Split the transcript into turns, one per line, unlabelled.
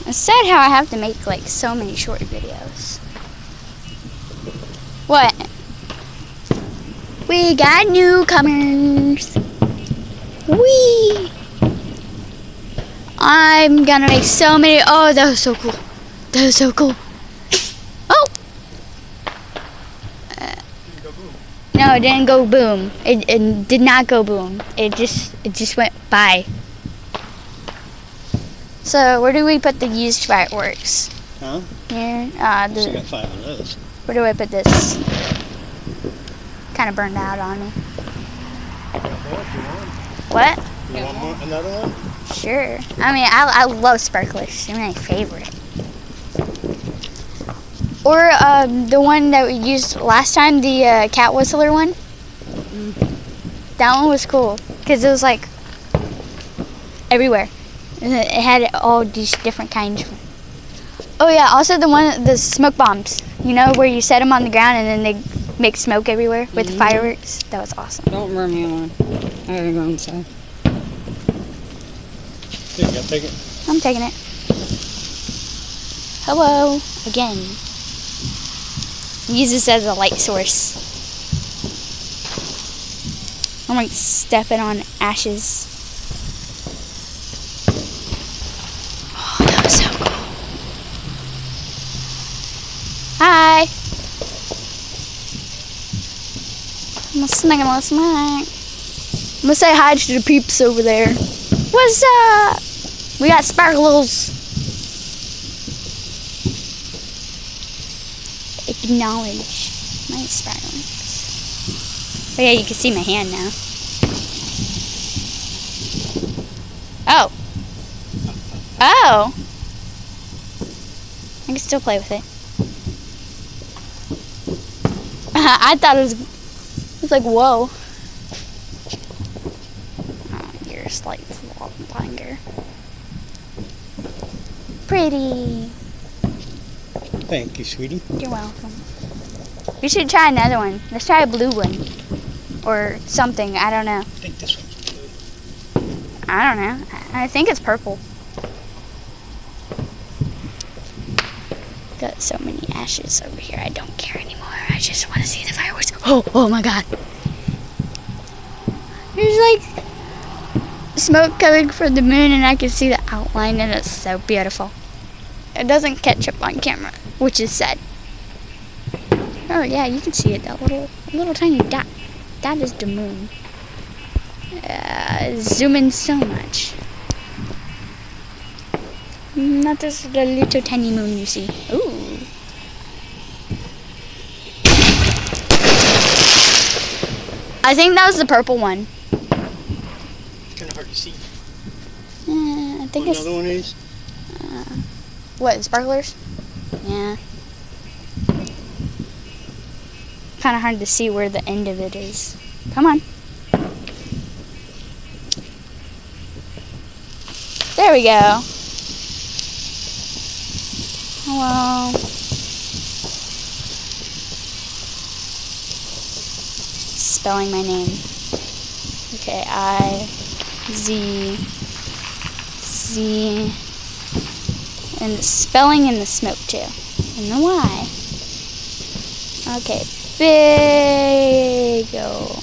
It's sad how I have to make like so many short videos. What? We got newcomers. Whee! I'm gonna make so many. Oh, that was so cool. That was so cool. Oh! No, it didn't go boom. It did not go boom. It just went by. So where do we put the used fireworks?
Huh?
Here.
I got 5 of those.
Where do I put this? Kind of burned out on me. What?
You want more, another one?
Sure. I mean, I love sparklers. They're my favorite. Or the one that we used last time, the cat whistler one. That one was cool because it was like everywhere. It had all these different kinds. Oh yeah, also the smoke bombs. You know, where you set them on the ground and then they make smoke everywhere with the fireworks. That was awesome.
Don't run me on. I gotta go inside.
Here you go, take it.
I'm taking it. Hello again. Use this as a light source. I'm like stepping on ashes. Oh, that was so cool. Hi. I'm gonna snack. I'm gonna say hi to the peeps over there. What's up? We got sparkles. Acknowledge my sparkles. Oh yeah, you can see my hand now. Oh. Oh. I can still play with it. I thought it was like, whoa. Oh, you're a slight longer. Pretty.
Thank you, sweetie.
You're welcome. We should try another one. Let's try a blue one. Or something. I don't know.
I think this one's blue.
I don't know. I think it's purple. Got so many ashes over here. I don't care anymore. I just want to see the fireworks. Oh my god. There's like smoke coming from the moon and I can see the outline and it's so beautiful. It doesn't catch up on camera, which is sad. Oh yeah, you can see it, that little tiny dot. That is the moon. Zoom in so much. Not just the little tiny moon you see. Ooh. I think that was the purple one.
It's kind of hard to see.
I think it's...
Another one is?
What, sparklers? Yeah. Kind of hard to see where the end of it is. Come on. There we go. Hello. Spelling my name. Okay, I-Z-Z. And the spelling and the smoke too. And the Y. Okay, big O.